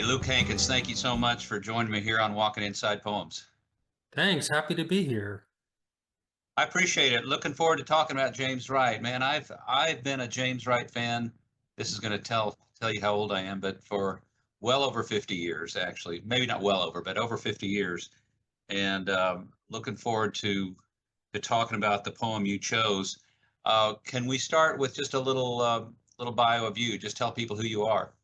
Luke Hankins, thank you so much for joining me here on Walking Inside Poems. Thanks. Happy to be here. I appreciate it. Looking forward to talking about James Wright. Man, I've been a James Wright fan. This is going to tell you how old I am, but for well over 50 years, actually. Maybe not well over, but over 50 years. And looking forward to talking about the poem you chose. Can we start with just a little bio of you? Just tell people who you are.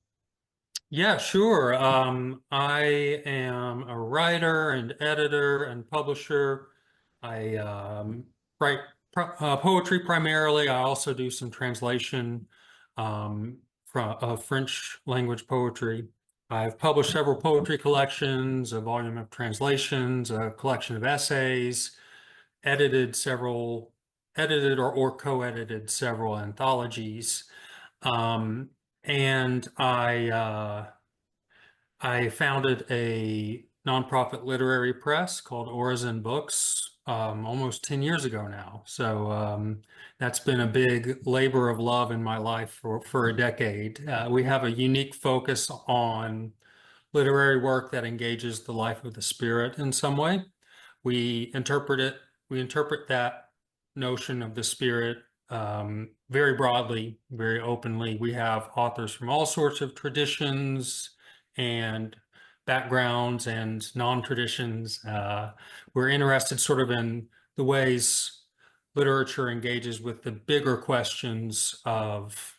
Yeah, sure. I am a writer and editor and publisher. I write poetry primarily. I also do some translation from French language poetry. I've published several poetry collections, a volume of translations, a collection of essays, edited several, edited or co-edited several anthologies. Um, and I founded a nonprofit literary press called Orison Books almost 10 years ago now. So that's been a big labor of love in my life for a decade. We have a unique focus on literary work that engages the life of the spirit in some way. We interpret it, we interpret that notion of the spirit very broadly, very openly. We have authors from all sorts of traditions and backgrounds and non-traditions. We're interested sort of in the ways literature engages with the bigger questions of,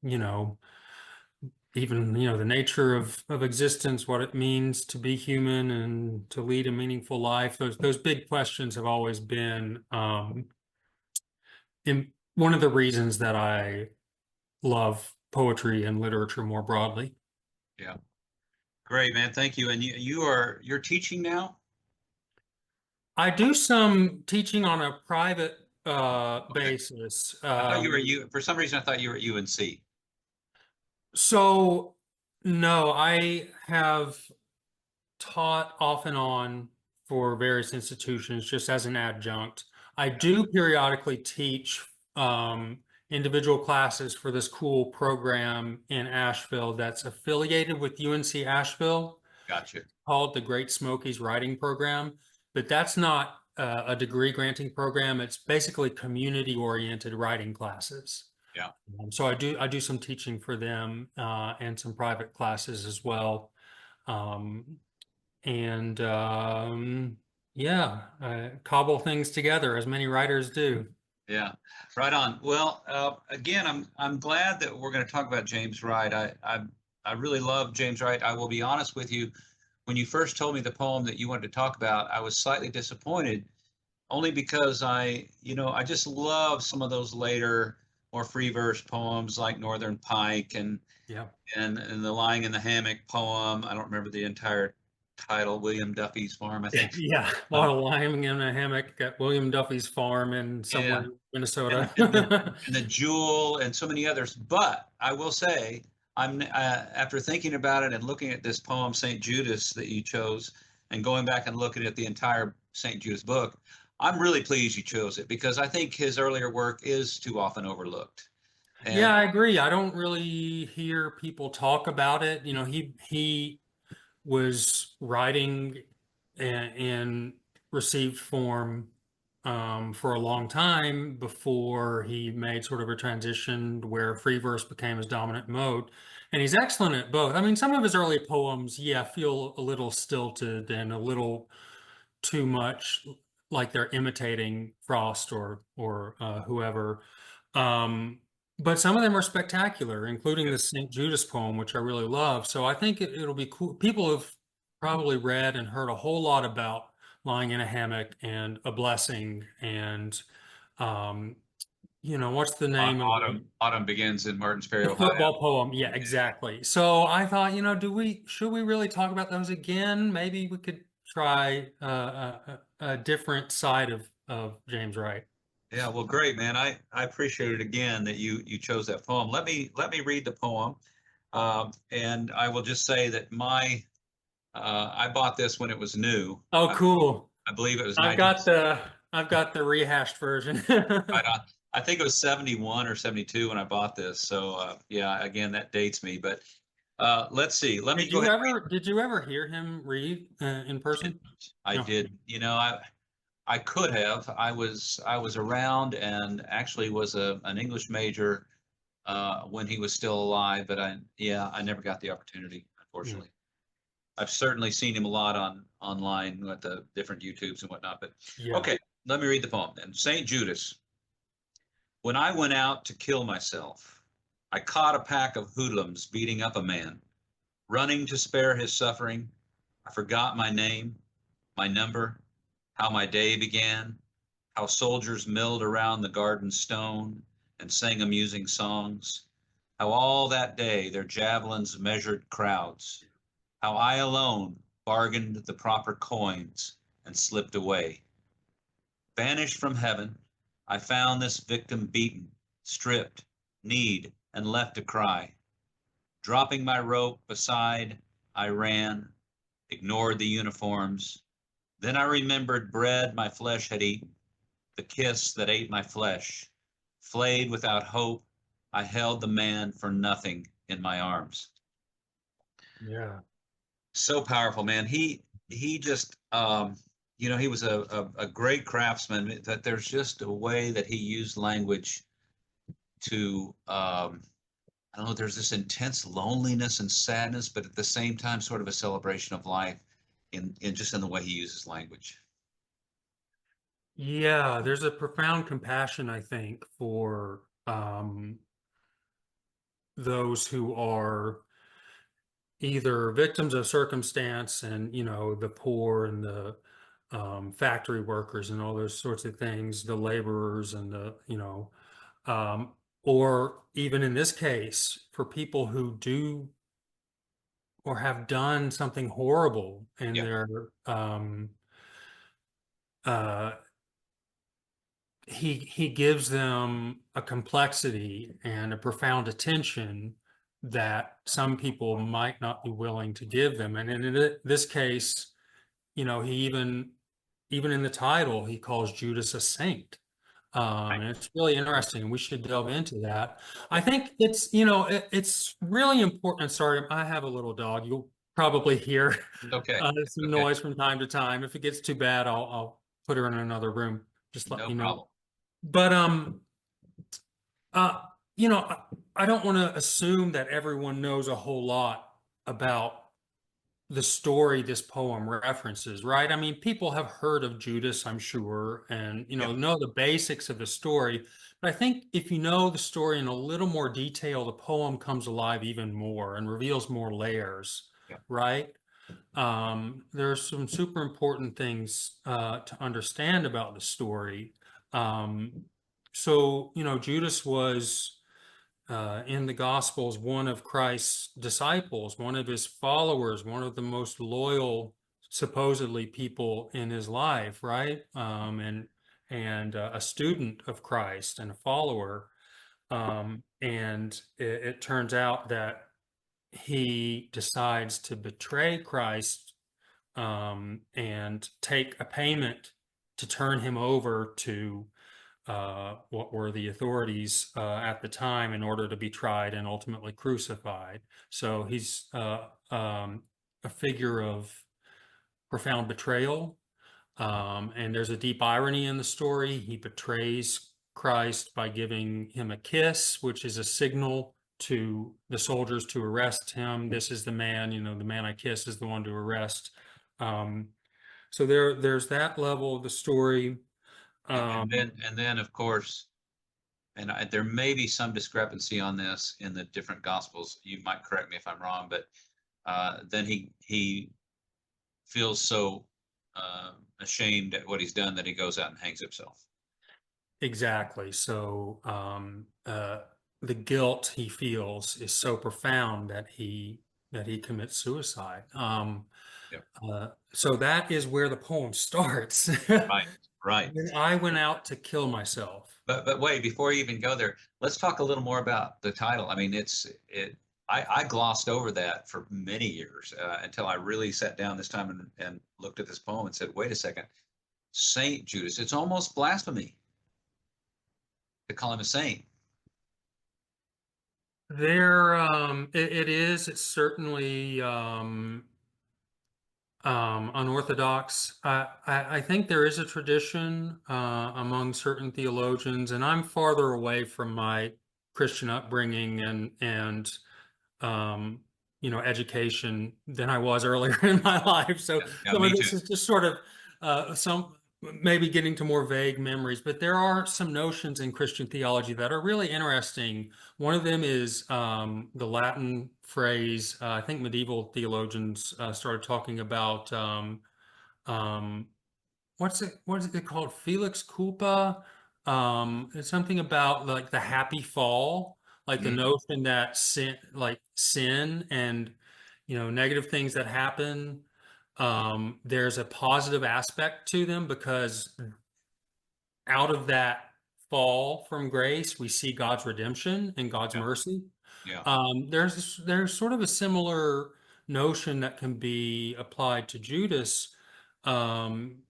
you know, even, the nature of existence, what it means to be human and to lead a meaningful life. Those big questions have always been one of the reasons that I love poetry and literature more broadly. Yeah. Great, man. Thank you. And you're teaching now? I do some teaching on a private Okay. basis. I thought you were you for some reason I thought you were at UNC. So no, I have taught off and on for various institutions just as an adjunct. I do periodically teach individual classes for this cool program in Asheville that's affiliated with UNC Asheville Gotcha. called the Great Smokies Writing Program. But that's not a degree granting program. It's basically community oriented writing classes. Yeah. So I do some teaching for them and some private classes as well. Um, and yeah, cobble things together as many writers do. Yeah. Right on. Well, again, I'm glad that we're going to talk about James Wright. I really love James Wright. I will be honest with you. When you first told me the poem that you wanted to talk about, I was slightly disappointed, only because I just love some of those later, more free verse poems like Northern Pike Yeah. and the Lying in the Hammock poem. I don't remember the entire title. William Duffy's Farm, I think. Yeah, a lot Um, of lying in a hammock at William Duffy's farm in somewhere yeah, in and and the Minnesota. and the Jewel and so many others. But I will say, I'm after thinking about it and looking at this poem, Saint Judas, that you chose, and going back and looking at the entire Saint Judas book, I'm really pleased you chose it because I think his earlier work is too often overlooked. Yeah, And I agree. I don't really hear people talk about it. He was writing in received form for a long time before he made sort of a transition where free verse became his dominant mode. And he's excellent at both. I mean, some of his early poems, yeah, feel a little stilted and a little too much like they're imitating Frost or whoever. Um, but some of them are spectacular, including the St. Judas poem, which I really love. So I think it'll be cool. People have probably read and heard a whole lot about lying in a hammock and a blessing and um, what's the name of autumn begins in Martins Ferry, the Ohio. football poem? Yeah, exactly. So I thought, should we really talk about those again? Maybe we could try a different side of James Wright. Yeah, well, great, man. I appreciate it again that you chose that poem. Let me read the poem, and I will just say that my I bought this when it was new. Oh, cool. I believe it was I've 19. got the I've got the rehashed version. Right on. I think it was 71 or 72 when I bought this. So yeah, again, that dates me. But Let's see. Let me Did go you ahead. ever hear him read in person? I No. did. I could have. I was around and actually was an English major when he was still alive, but I never got the opportunity, Hmm. unfortunately. I've certainly seen him a lot online with the different YouTubes and whatnot. But Yeah. okay, let me read the poem then. Saint Judas. When I went out to kill myself, I caught a pack of hoodlums beating up a man. Running to spare his suffering, I forgot my name, my number, how my day began, how soldiers milled around the garden stone and sang amusing songs, how all that day their javelins measured crowds, how I alone bargained the proper coins and slipped away. Banished from heaven, I found this victim beaten, stripped, kneed, and left to cry. Dropping my rope beside, I ran, ignored the uniforms. Then I remembered bread my flesh had eaten, the kiss that ate my flesh. Flayed without hope, I held the man for nothing in my arms. Yeah. So powerful, man. He just he was a great craftsman. That there's just a way that he used language to I don't know, there's this intense loneliness and sadness, but at the same time, sort of a celebration of life in just in the way he uses language. Yeah, there's a profound compassion, I think, for those who are either victims of circumstance and, the poor and the factory workers and all those sorts of things, the laborers and um, or even in this case, for people who do or have done something horrible and Yeah, uh, he gives them a complexity and a profound attention that some people might not be willing to give them. And in this case, he even in the title, he calls Judas a saint. right. And it's really interesting, and we should delve into that. I think it's really important. Sorry, I have a little dog. You'll probably hear Okay, some okay, noise from time to time. If it gets too bad, I'll put her in another room. Just let no me know. problem. But uh, I don't want to assume that everyone knows a whole lot about the story this poem references, right? I mean, people have heard of Judas, I'm sure, and Yeah, know the basics of the story. But I think if you know the story in a little more detail, the poem comes alive even more and reveals more layers, yeah. right? There are some super important things to understand about the story. Um, Judas was in the Gospels one of Christ's disciples, one of his followers, one of the most loyal, supposedly, people in his life, right? And a student of Christ and a follower. And it turns out that he decides to betray Christ and take a payment to turn him over to what were the authorities at the time in order to be tried and ultimately crucified. So he's a figure of profound betrayal. And there's a deep irony in the story. He betrays Christ by giving him a kiss, which is a signal to the soldiers to arrest him. This is the man, the man I kiss is the one to arrest. Um, so there's that level of the story. Yeah, and Um, then of course, there may be some discrepancy on this in the different gospels. You might correct me if I'm wrong, but then he feels so ashamed at what he's done that he goes out and hangs himself. Exactly. So the guilt he feels is so profound that he commits suicide. Yeah, So that is where the poem starts. right, right. When I went out to kill myself. But wait, before you even go there, let's talk a little more about the title. I mean, I glossed over that for many years until I really sat down this time and looked at this poem and said, wait a second, Saint Judas. It's almost blasphemy to call him a saint. It is. It's certainly unorthodox. I think there is a tradition among certain theologians, and I'm farther away from my Christian upbringing and um, education than I was earlier in my life. So Yeah, yeah, some of me too. this is just sort of some maybe getting to more vague memories, but there are some notions in Christian theology that are really interesting. One of them is the Latin phrase. I think medieval theologians started talking about um, what is it called? Felix culpa. It's something about like the happy fall, like the Mhm. notion that sin and negative things that happen, there's a positive aspect to them because out of that fall from grace, we see God's redemption and God's Yeah, mercy. yeah, There's sort of a similar notion that can be applied to Judas. Um,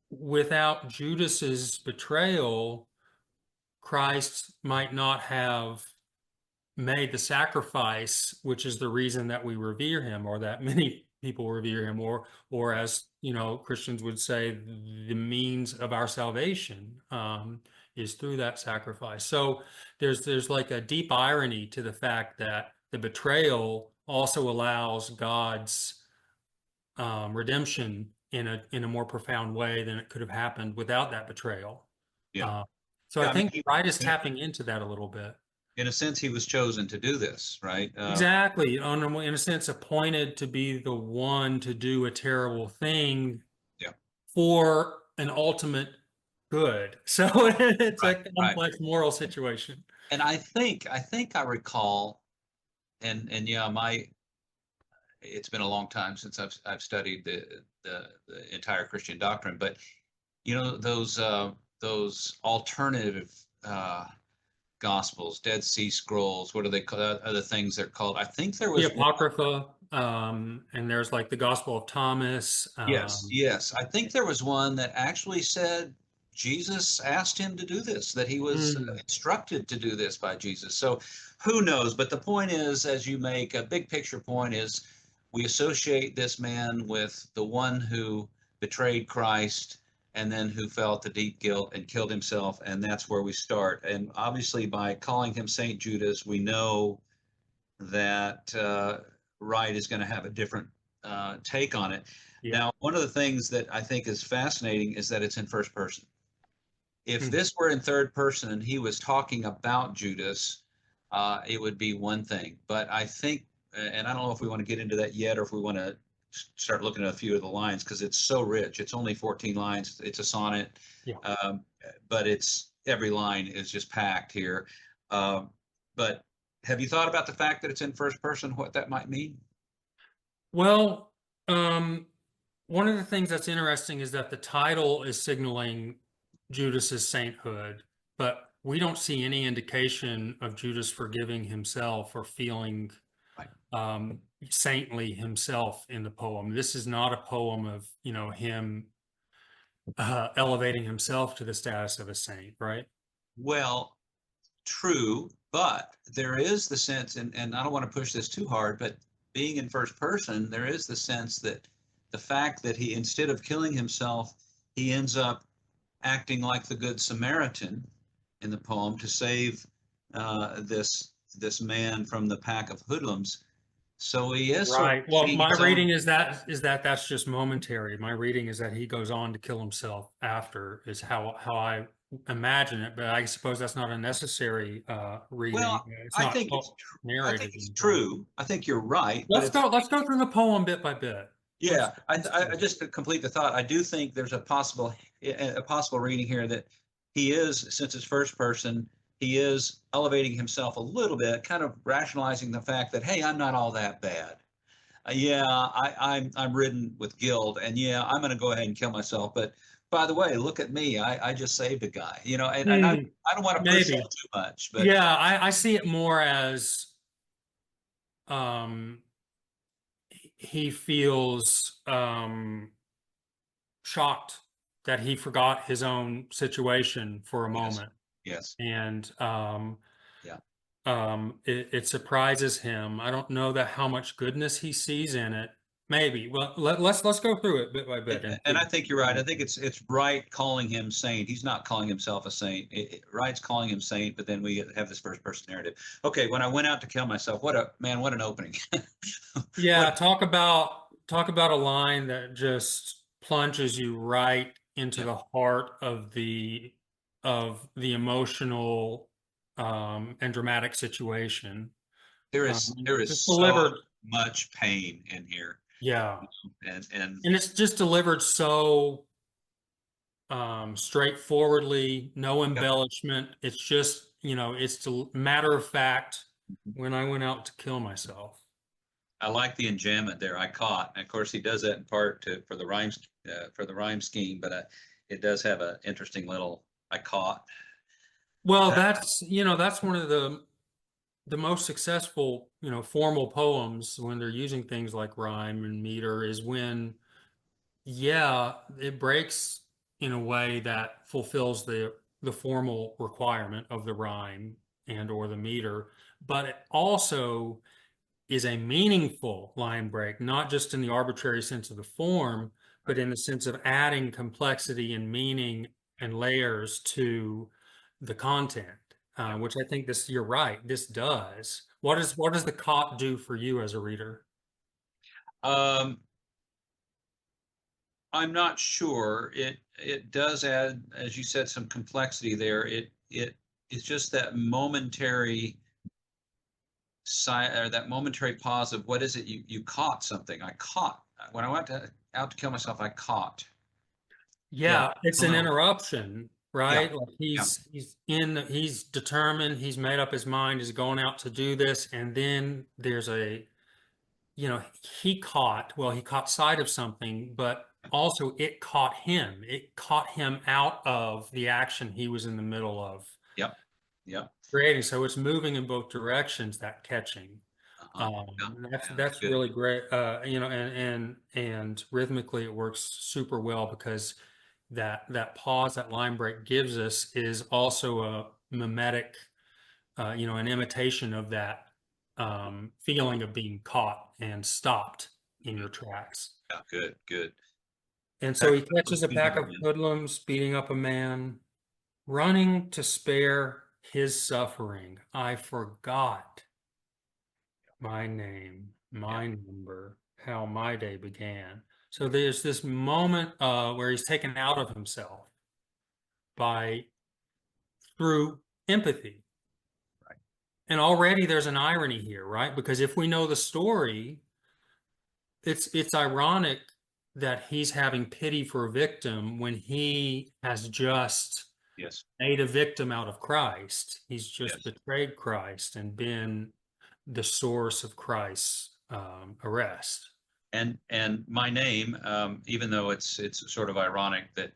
Without Judas's betrayal, Christ might not have made the sacrifice, which is the reason that we revere him, or that many people revere him, or right. as Christians would say, the means of our salvation is through that sacrifice. So there's like a deep irony to the fact that the betrayal also allows God's redemption in a more profound way than it could have happened without that betrayal. Yeah, Uh, so I yeah. I mean, think Wright is tapping into that a little bit. in a sense, he was chosen to do this, right? Exactly. In a sense, appointed to be the one to do a terrible thing Yeah, for an ultimate good. So it's right, a right. complex moral situation. And I think I recall, and yeah, it's been a long time since I've studied the entire Christian doctrine, but those alternative uh, gospels, Dead Sea Scrolls, what are they called? Other things they're called. I think there The was one. Apocrypha, and there's like the Gospel of Thomas. Yes, yes. I think there was one that actually said Jesus asked him to do this, that he was Mm, instructed to do this by Jesus. So who knows? But the point is, as you make a big picture point, is we associate this man with the one who betrayed Christ and then who felt the deep guilt and killed himself. And that's where we start. And obviously, by calling him Saint Judas, we know that Wright is going to have a different take on it. yeah. Now, one of the things that I think is fascinating is that it's in first person. If Mhm. this were in third person and he was talking about Judas, it would be one thing. But I think, and I don't know if we want to get into that yet or if we want to start looking at a few of the lines because it's so rich. It's only 14 lines. It's a sonnet, Yeah. um, but it's every line is just packed here. Um, but have you thought about the fact that it's in first person, what that might mean? Well, one of the things that's interesting is that the title is signaling Judas's sainthood, but we don't see any indication of Judas forgiving himself or feeling Right. saintly himself in the poem. This is not a poem of, him elevating himself to the status of a saint, right? Well, true, but there is the sense, and I don't want to push this too hard, but being in first person, there is the sense that the fact that he, instead of killing himself, he ends up acting like the Good Samaritan in the poem to save this man from the pack of hoodlums. So he is sort of Right. Well, taking my his own. reading is that that's just momentary. My reading is that he goes on to kill himself after is how I imagine it, but I suppose that's not a necessary reading. Well, It's I not think it's I think narrated in it's the poem. true. I think you're right, but Let's go. Let's go through the poem bit by bit. Let's. yeah, just to complete the thought, I do think there's a possible reading here that he is, since it's first person, he is elevating himself a little bit, kind of rationalizing the fact that, hey, I'm not all that bad. Yeah, I'm ridden with guilt, and yeah, I'm going to go ahead and kill myself. But by the way, look at me. I just saved a guy. And I Hmm, I don't want to push that maybe. too much, but Yeah, I see it more as um, he feels shocked that he forgot his own situation for a yes, moment. yes, And yeah, it surprises him. I don't know that how much goodness he sees in it. Maybe. Well, let's go through it bit by bit. And I think you're right. I think it's Wright calling him saint. He's not calling himself a saint. Wright's calling him saint, but then we have this first person narrative. Okay, when I went out to kill myself, what an opening. Yeah, What, talk about a line that just plunges you right into yeah, the heart of the emotional and dramatic situation. there is Just so delivered, much pain in here, yeah, and and it's just delivered so straightforwardly, no yeah. embellishment. It's just, it's matter of fact. When I went out to kill myself. I like the enjambment there. I caught, and of course he does that in part for the rhyme scheme, but it does have an interesting little I caught. Well, that's one of the most successful, formal poems when they're using things like rhyme and meter is when, yeah, it breaks in a way that fulfills the formal requirement of the rhyme and or the meter, but it also is a meaningful line break, not just in the arbitrary sense of the form, but in the sense of adding complexity and meaning and layers to the content, which I think you're right, this does. What does the cop do for you as a reader? Um, I'm not sure. It does add, as you said, some complexity there. It is just that momentary or that momentary pause of what is it you caught something. I caught when I went out to kill myself. I caught. Yeah, Yeah, it's I an don't know. interruption, Yeah, right? Like yeah, he's determined, he's made up his mind, he's going out to do this, and then there's you know, he caught sight of something, but also it caught him. It caught him out of the action he was in the middle of yep, yep. creating. So it's moving in both directions, that catching. Uh-huh. Yeah, yeah, that's That's good. really great. And rhythmically it works super well because that pause, that line break gives us is also a mimetic, an imitation of that feeling of being caught and stopped in Mhm. your tracks. Yeah, good, good. And so Back he to the catches a pack of again. hoodlums beating up a man, running to spare his suffering. I forgot my name, Yeah, my number, how my day began. So there's this moment where he's taken out of himself by through empathy. right. And already there's an irony here, right? Because if we know the story, it's ironic that he's having pity for a victim when he has just Yes, made a victim out of Christ. He's just yes. betrayed Christ and been the source of Christ's arrest. And my name, even though it's sort of ironic that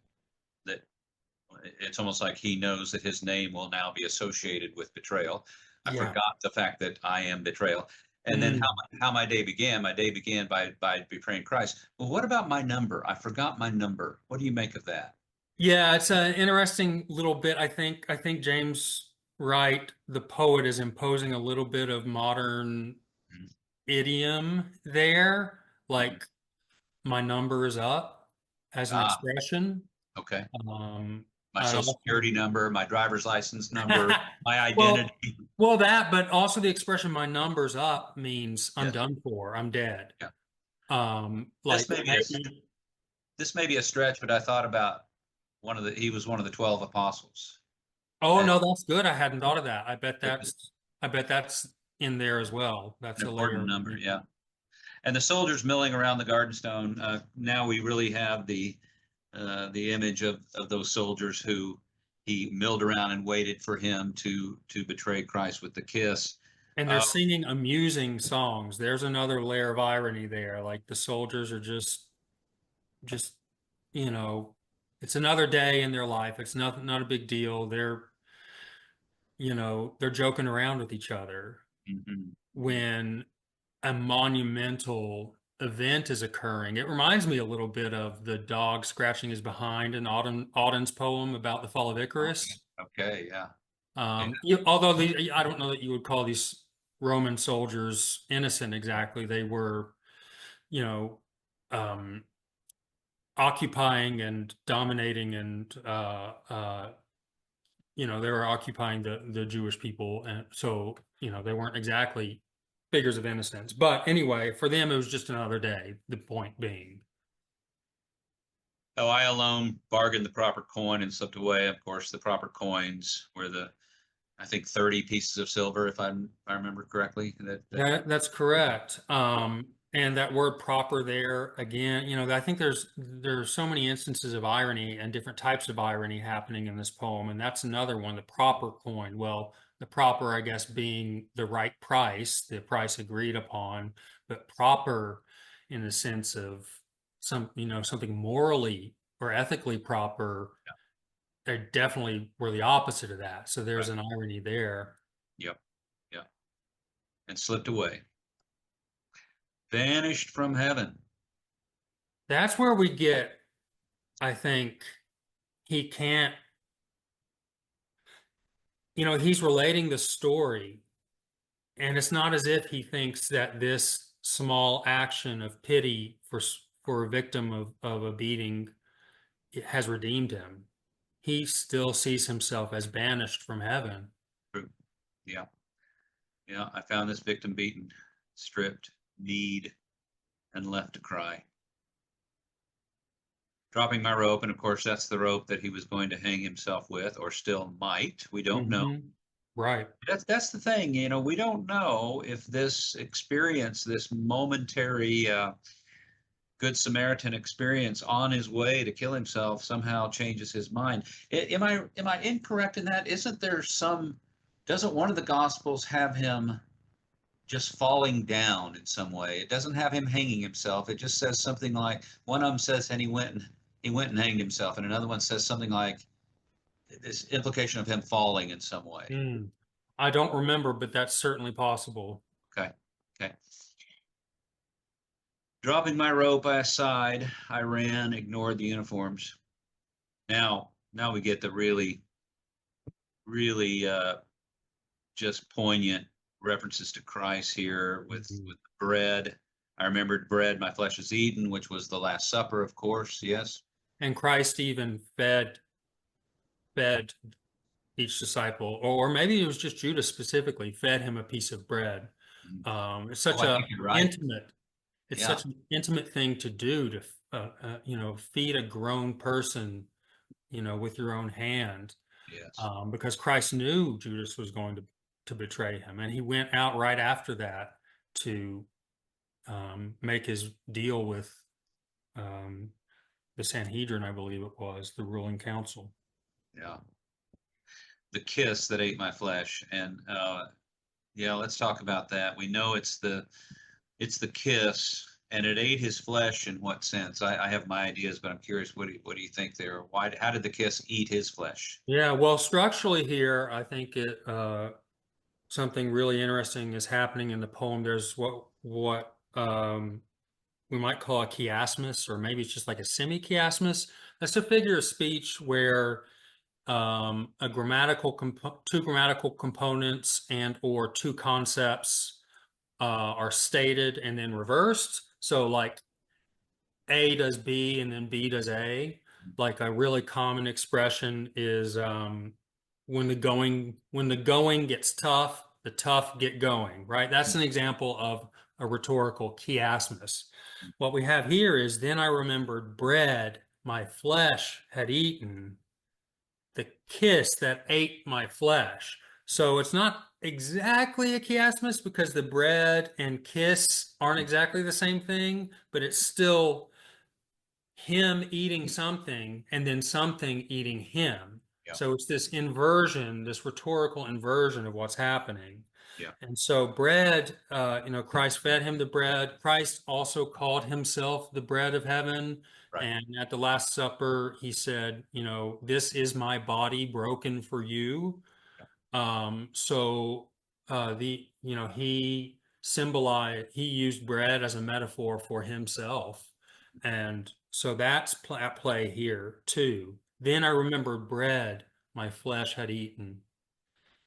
it's almost like he knows that his name will now be associated with betrayal. I Yeah. forgot the fact that I am betrayal. And then Mm. how my day began. My day began by betraying Christ. Well, what about my number? I forgot my number. What do you make of that? Yeah, it's an interesting little bit. I think James Wright, the poet, is imposing a little bit of modern Mhm. idiom there, Mhm. like my number is up as an Ah, expression. okay. My I social also security number, my driver's license number, my well, identity. but also the expression "my number's up" means I'm Yes. done for, I'm dead. Yeah. This Like may be a maybe. this may be a stretch, but I thought about he was one of the 12 apostles. Oh And no, that's good. I hadn't thought of that. it's I bet that's in there as well. an That's a important layer. number. Yeah. And the soldiers milling around the garden stone. Now we really have the image of those soldiers who he milled around and waited for him to betray Christ with the kiss. And they're Uh, singing amusing songs. There's another layer of irony there. Like the soldiers are just, you know, it's another day in their life. It's not a big deal. They're joking around with each other mhm, mhm. when a monumental event is occurring. It reminds me a little bit of the dog scratching his behind in Auden's poem about the fall of Okay. Icarus. Okay. Yeah. Yeah. Although I don't know that you would call these Roman soldiers innocent exactly. They were, you know, um, occupying and dominating, and they were occupying the Jewish people, and so they weren't exactly figures of innocence. But anyway, for them, it was just another day. The point being, Oh, I alone bargained the proper coin and slipped away. Of course, the proper coins were I think 30 pieces of silver, if I remember correctly. that's correct. And that word proper there again, I think there's so many instances of irony and different types of irony happening in this poem, and that's another one, the proper coin. Well, the proper, I guess, being the right price, the price agreed upon, but proper in the sense of something morally or ethically proper. They definitely were the opposite of that. So there's Right. an irony there. Yep. Yep. And slipped away. Vanished from heaven. That's where we get, I think, he can't, he's relating the story, and it's not as if he thinks that this small action of pity for a victim of a beating has redeemed him. He still sees himself as banished from heaven. True. Yeah. Yeah. I found this victim beaten, stripped, kneed, and left to cry. Dropping my rope, and of course, that's the rope that he was going to hang himself with, or still might. We don't know. Right. That's the thing, we don't know if this experience, this momentary Good Samaritan experience on his way to kill himself somehow changes his mind. Am I incorrect in that? Doesn't one of the Gospels have him just falling down in some way? It doesn't have him hanging himself. It just says something like, one of them says, and he went and hanged himself, and another one says something like this implication of him falling in some way. I don't remember, but that's certainly possible. Okay. Okay. Dropping my rope, I sighed. I ran, ignored the uniforms. Now we get the really, really just poignant references to Christ here with bread. I remembered bread, my flesh is eaten, which was the Last Supper, of course. Yes. And Christ even fed each disciple, or maybe it was just Judas specifically, fed him a piece of bread. It's Oh, such I a think you're right. intimate, it's Yeah. such an intimate thing to do to, feed a grown person, with your own hand, Yes. because Christ knew Judas was going to betray him, and he went out right after that to make his deal with um, the Sanhedrin, I believe it was, the ruling council. Yeah. The kiss that ate my flesh, and yeah, let's talk about that. We know it's the kiss, and it ate his flesh. In what sense? I have my ideas, but I'm curious. What do you think there? How did the kiss eat his flesh? Yeah, well, structurally here, I think something really interesting is happening in the poem. There's what we might call a chiasmus, or maybe it's just like a semi-chiasmus. That's a figure of speech where two grammatical components and or two concepts are stated and then reversed. So like A does B and then B does A. Like a really common expression is when the going gets tough, the tough get going, right? That's an example of a rhetorical chiasmus. What we have here is, then I remembered bread my flesh had eaten, the kiss that ate my flesh. So it's not exactly a chiasmus because the bread and kiss aren't exactly the same thing, but it's still him eating something and then something eating him. Yeah. So it's this inversion, this rhetorical inversion of what's happening. Yeah. And so bread, Christ fed him the bread. Christ also called himself the bread of heaven. Right. And at the Last Supper, he said, this is my body broken for you. So he used bread as a metaphor for himself. And so that's at play here too. Then I remembered bread my flesh had eaten.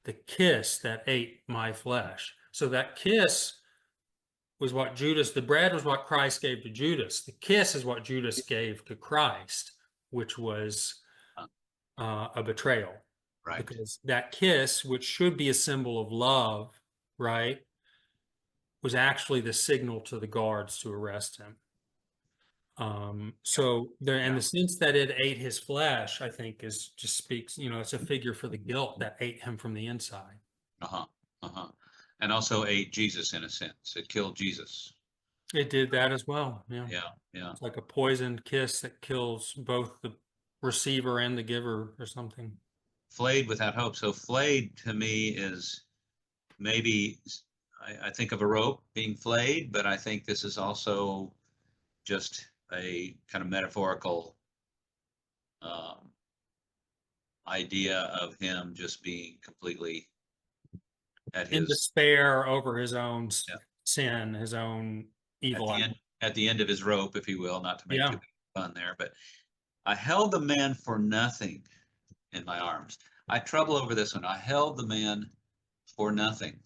the kiss that ate my flesh. So that kiss was what Judas, the bread was what Christ gave to Judas. The kiss is what Judas gave to Christ, which was a betrayal. Right. Because that kiss, which should be a symbol of love, right, was actually the signal to the guards to arrest him. So there, and the sense that it ate his flesh, I think, is just speaks, it's a figure for the guilt that ate him from the inside. Uh-huh. Uh-huh. And also ate Jesus in a sense. It killed Jesus. It did that as well. Yeah. Yeah. Yeah. It's like a poisoned kiss that kills both the receiver and the giver or something. Flayed without hope. So flayed to me is maybe, I think of a rope being flayed, but I think this is also just a kind of metaphorical idea of him just being completely at In his despair over his own yeah, sin, his own at evil. at the end of his rope, if you will, not to make Yeah. too much fun there. But I held the man for nothing in my arms. I trouble over this one. I held the man for nothing.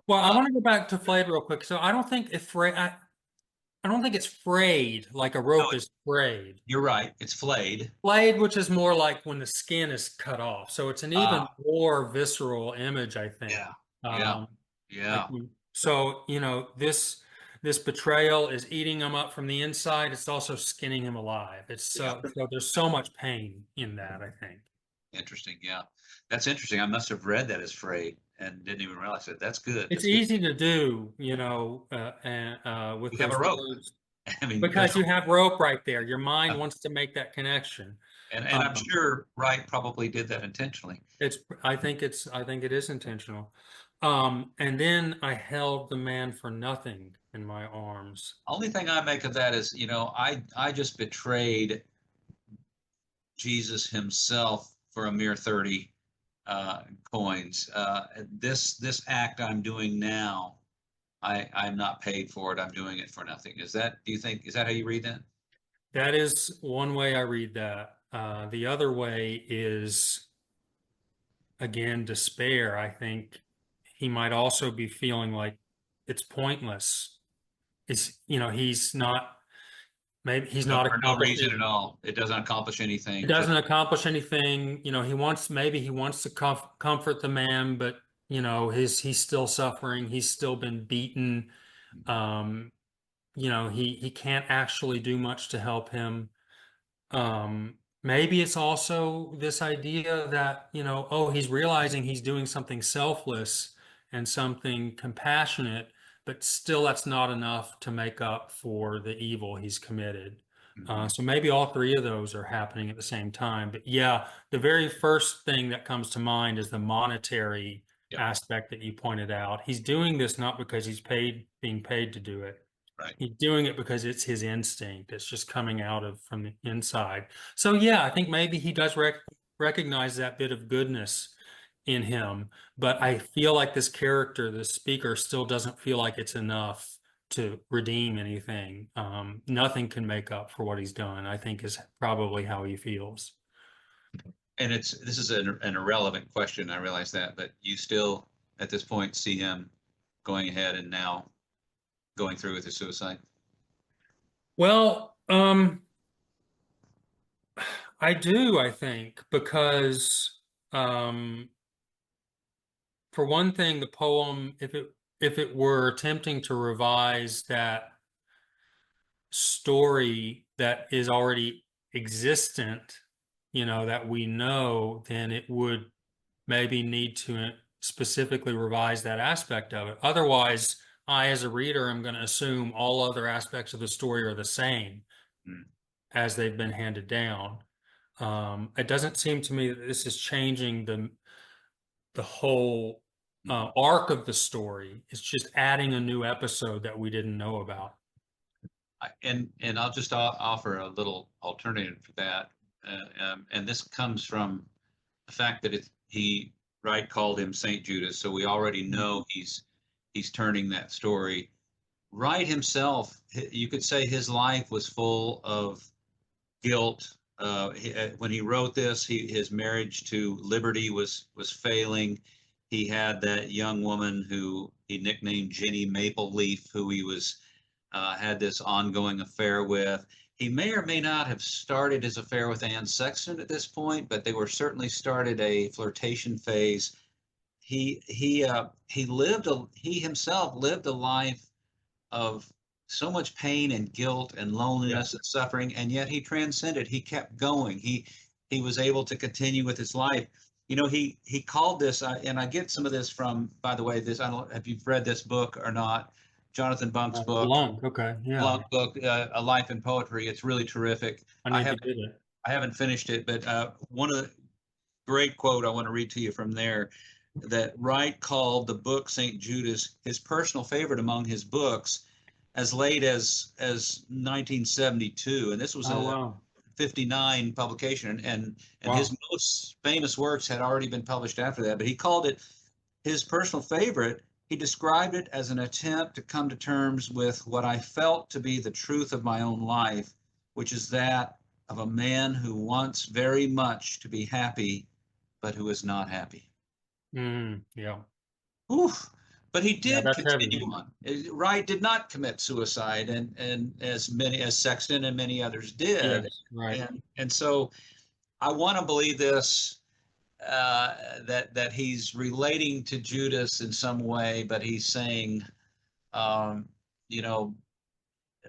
Well, I want to go back to flayed real quick. So I don't think if I don't think it's frayed like a rope No, is frayed. you're right. It's flayed. Flayed, which is more like when the skin is cut off. So it's an even Ah, more visceral image, I think. yeah, yeah, Um, like yeah, so, this betrayal is eating him up from the inside. It's also skinning him alive. It's yeah. so there's so much pain in that, I think. Interesting. Yeah, that's interesting. I must have read that as frayed and didn't even realize it. That's good. It's That's good. easy to do, with We have a those rope. words I mean, because you have rope right there. Your mind uh, wants to make that connection. and I'm sure Wright probably did that intentionally. I think it is intentional. And then I held the man for nothing in my arms. Only thing I make of that is, I just betrayed Jesus himself for a mere 30 coins. This act I'm doing now, I'm not paid for it. I'm doing it for nothing. Is that how you read that? That is one way I read that. The other way is, again, despair. I think he might also be feeling like it's pointless. He's not, maybe he's So not for no reason accomplishing. at all. It doesn't accomplish It anything. Just doesn't accomplish anything. Maybe he wants to comfort the man, but he's still suffering. He's still been beaten. Um, he can't actually do much to help him. Maybe it's also this idea that, oh, he's realizing he's doing something selfless and something compassionate, but still that's not enough to make up for the evil he's committed. So maybe all three of those are happening at the same time. But yeah, the very first thing that comes to mind is the monetary yeah, aspect that you pointed out. He's doing this not because he's being paid to do it. right. He's doing it because it's his instinct. It's just coming from the inside. So yeah, I think maybe he does recognize that bit of goodness in him, but I feel like this character, the speaker, still doesn't feel like it's enough to redeem anything. Nothing can make up for what he's done, I think is probably how he feels. And this is an irrelevant question. I realize that, but you still at this point see him going ahead and now going through with his suicide. Well, I do, I think, because for one thing, the poem, if it were attempting to revise that story that is already existent, that we know, then it would maybe need to specifically revise that aspect of it. Otherwise, I, as a reader, am going to assume all other aspects of the story are the same as they've been handed down. It doesn't seem to me that this is changing the whole arc of the story. It's just adding a new episode that we didn't know about. And I'll just offer a little alternative for that. And this comes from the fact that Wright called him Saint Judas, so we already know he's turning that story. Wright himself, you could say his life was full of guilt. When he wrote this, his marriage to liberty was failing. He had that young woman who he nicknamed Jenny Maple Leaf, who he was had this ongoing affair with. He may or may not have started his affair with Anne Sexton at this point, but they were certainly started a flirtation phase. He himself lived a life of so much pain and guilt and Yeah. loneliness and suffering, and yet he transcended. He kept going. He was able to continue with his life. He called this, and I get some of this from, by the way, this I don't if you've read this book or not, Jonathan Bunk's book, Blanc. Okay. Yeah. Blunk book, A Life in Poetry. It's really terrific. I I need to haven't get it. I haven't finished it, but one of the great quote I want to read to you from there that Wright called the book St. Judas his personal favorite among his books as late as 1972, and this was Oh, a wow. 59 publication, and his Wow. most famous works had already been published after that, but he called it his personal favorite. He described it as an attempt to come to terms with what I felt to be the truth of my own life, which is that of a man who wants very much to be happy, but who is not happy. Yeah. Oof. But he Yeah, did that's continue heavy. on. Wright did not commit suicide, and as many as Sexton and many others did, Yes. Right. and so I want to believe this, that he's relating to Judas in some way, but he's saying, um, you know,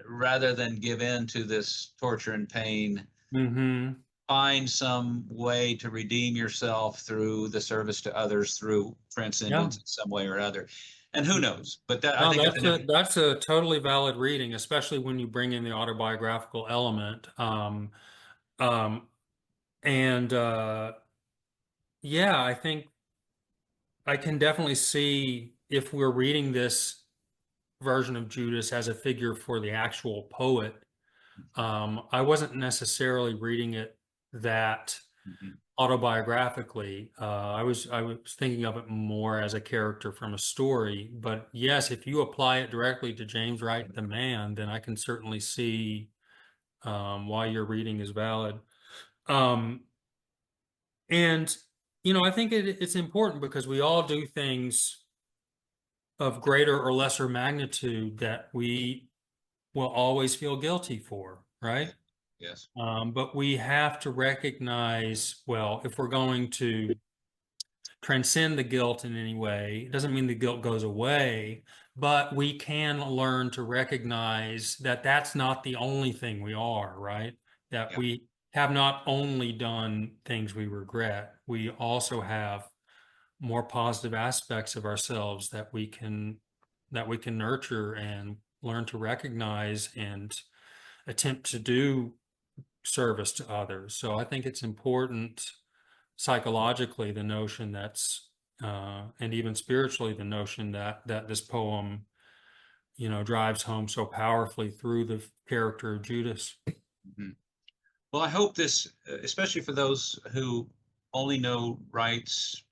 rather than give in to this torture and pain, Mm-hmm. find some way to redeem yourself through the service to others, through Yeah. transcendence in some way or other. And who knows? But that I No, think that's an that's a totally valid reading, especially when you bring in the autobiographical element. Um, and yeah, I think I can definitely see if we're reading this version of Judas as a figure for the actual poet. I wasn't necessarily reading it that Mhm. autobiographically. I was thinking of it more as a character from a story. But yes, if you apply it directly to James Wright, the man, then I can certainly see why your reading is valid. Um, and I think it's important because we all do things of greater or lesser magnitude that we will always feel guilty for, Yeah. right? Yes. But we have to recognize, well, if we're going to transcend the guilt in any way, it doesn't mean the guilt goes away, but we can learn to recognize that that's not the only thing we are, right? That Yeah. we have not only done things we regret, we also have more positive aspects of ourselves that we can nurture and learn to recognize and attempt to do service to others. So I think it's important psychologically, the notion and even spiritually, the notion that this poem, drives home so powerfully through the character of Judas. Mhm. Well, I hope this, especially for those who only know Wright's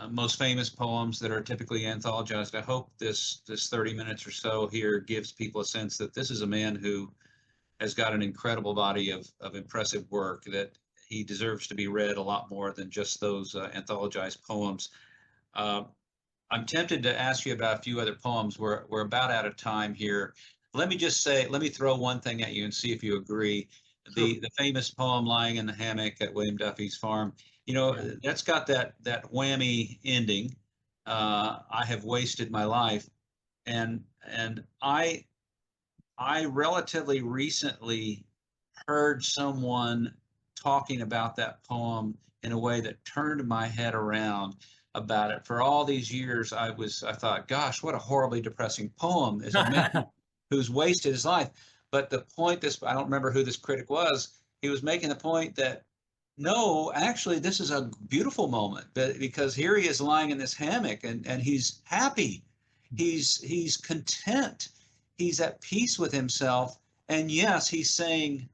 most famous poems that are typically anthologized. I hope this 30 minutes or so here gives people a sense that this is a man who has got an incredible body of impressive work, that he deserves to be read a lot more than just those anthologized poems. Uh, I'm tempted to ask you about a few other poems. We're about out of time here. Let me throw one thing at you and see if you agree. Sure. The famous poem "Lying in the Hammock at William Duffy's Farm," Yeah. that's got that whammy ending. I have wasted my life, and I relatively recently heard someone talking about that poem in a way that turned my head around about it. For all these years, I thought, gosh, what a horribly depressing poem is a man who's wasted his life. But the point I don't remember who this critic was, he was making the point that no, actually, this is a beautiful moment, because here he is lying in this hammock, and he's happy. He's content. He's at peace with himself. And yes, he's saying,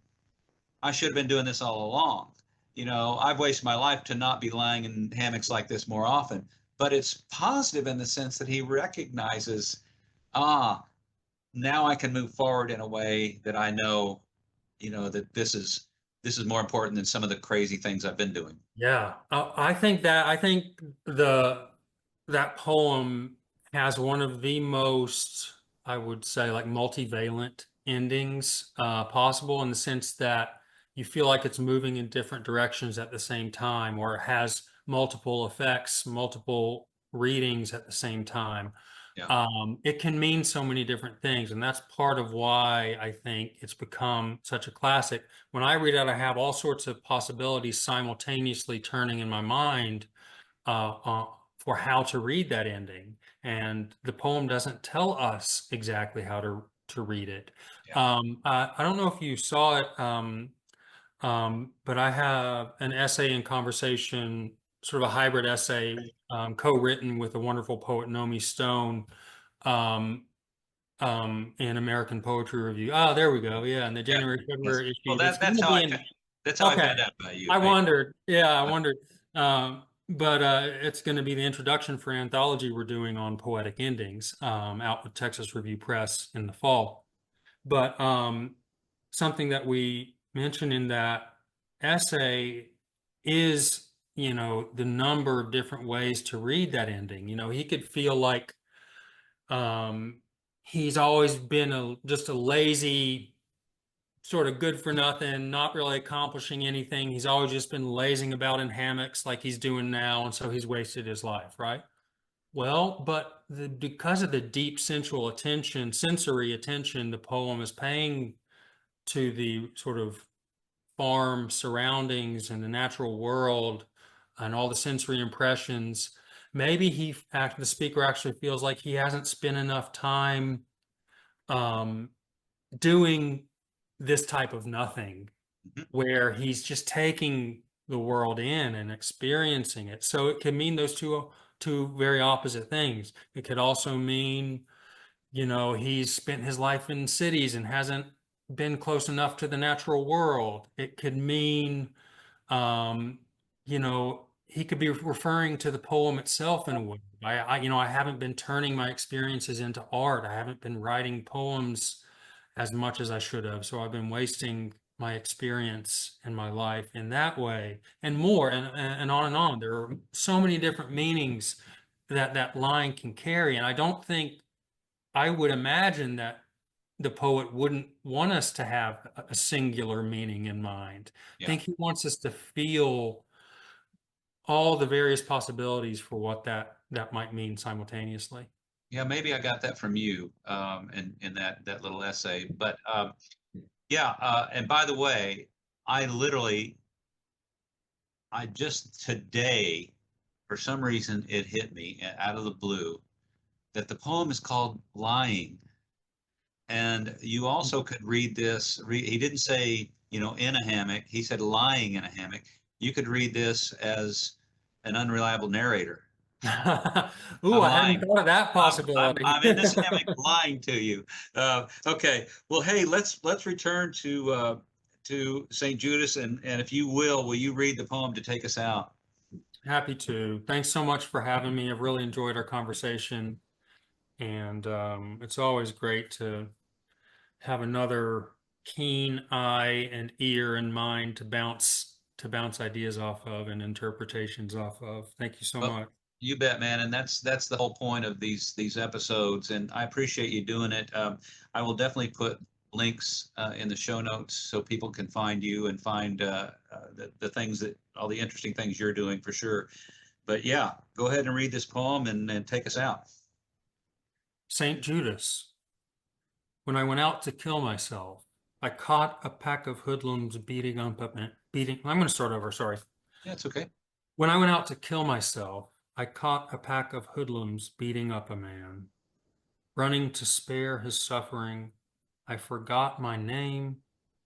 I should have been doing this all along. I've wasted my life to not be lying in hammocks like this more often. But it's positive in the sense that he recognizes, ah, now I can move forward in a way that I know, that this is more important than some of the crazy things I've been doing. Yeah, I think that poem has one of the most, I would say, like multivalent endings possible, in the sense that you feel like it's moving in different directions at the same time, or it has multiple effects, multiple readings at the same time. Yeah. It can mean so many different things, and that's part of why I think it's become such a classic. When I read it, I have all sorts of possibilities simultaneously turning in my mind for how to read that ending, and the poem doesn't tell us exactly how to read it. Yeah. I don't know if you saw it, but I have an essay in conversation, sort of a hybrid essay, co-written with a wonderful poet, Nomi Stone, um, in American Poetry Review. Oh, there we go. Yeah, in the Yeah. January, Yes. February Well, issue. It's going that's to how be in. that's how I Okay, found out about you. I wondered. Yeah, I wondered. But it's going to be the introduction for an anthology we're doing on poetic endings, out with Texas Review Press in the fall. But something that we mentioned in that essay is, the number of different ways to read that ending. He could feel like um, he's always been just a lazy, sort of good for nothing, not really accomplishing anything. He's always just been lazing about in hammocks like he's doing now, and so he's wasted his life, right? Well, but because of the deep sensory attention the poem is paying to the sort of farm surroundings and the natural world and all the sensory impressions, maybe the speaker actually feels like he hasn't spent enough time um, doing this type of nothing, Mhm. where he's just taking the world in and experiencing it. So it can mean those two very opposite things. It could also mean, he's spent his life in cities and hasn't been close enough to the natural world. It could mean, um, he could be referring to the poem itself in a way. I haven't been turning my experiences into art. I haven't been writing poems as much as I should have. So I've been wasting my experience and my life in that way, and more, and on and on. There are so many different meanings that line can carry. And I would imagine that the poet wouldn't want us to have a singular meaning in mind. I Yeah. think he wants us to feel all the various possibilities for what that might mean simultaneously. Yeah, maybe I got that from you in that little essay. But yeah, and by the way, I just today, for some reason, it hit me out of the blue that the poem is called Lying. And you also could read this. He didn't say, in a hammock. He said lying in a hammock. You could read this as an unreliable narrator. Ooh, I'm I hadn't lying. thought of that I'm, I'm, possibility. I'm in this hammock lying to you. Okay. Well, hey, let's return to St. Judas, and if you will you read the poem to take us out? Happy to. Thanks so much for having me. I've really enjoyed our conversation, and it's always great to have another keen eye and ear and mind to bounce ideas off of and interpretations off of. Thank you so Well, much. you bet, man, and that's the whole point of these episodes, and I appreciate you doing it. I will definitely put links in the show notes so people can find you and find the things all the interesting things you're doing for sure. But yeah, go ahead and read this poem and take us out. St. Judas. When I went out to kill myself, I caught a pack of hoodlums beating. I'm going to start over. Sorry. Yeah, it's okay. When I went out to kill myself, I caught a pack of hoodlums beating up a man. Running to spare his suffering, I forgot my name,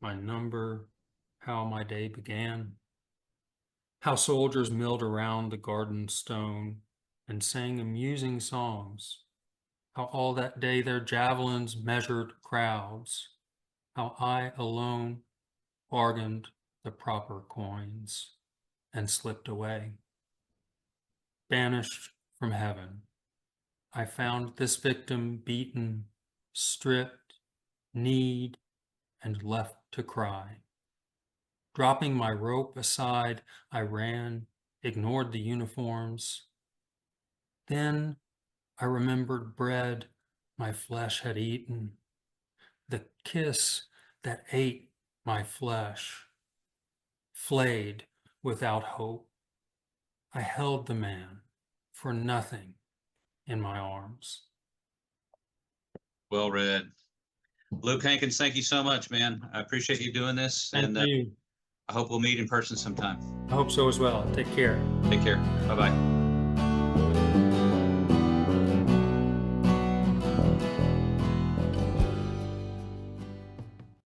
my number, how my day began. How soldiers milled around the garden stone and sang amusing songs. How all that day their javelins measured crowds. How I alone bargained the proper coins and slipped away. Banished from heaven, I found this victim beaten, stripped, kneed, and left to cry. Dropping my rope aside, I ran, ignored the uniforms. Then I remembered bread my flesh had eaten, the kiss that ate my flesh, flayed without hope. I held the man for nothing in my arms. Well read. Luke Hankins, thank you so much, man. I appreciate you doing this. Thank you. I hope we'll meet in person sometime. I hope so as well. Take care. Take care. Bye-bye.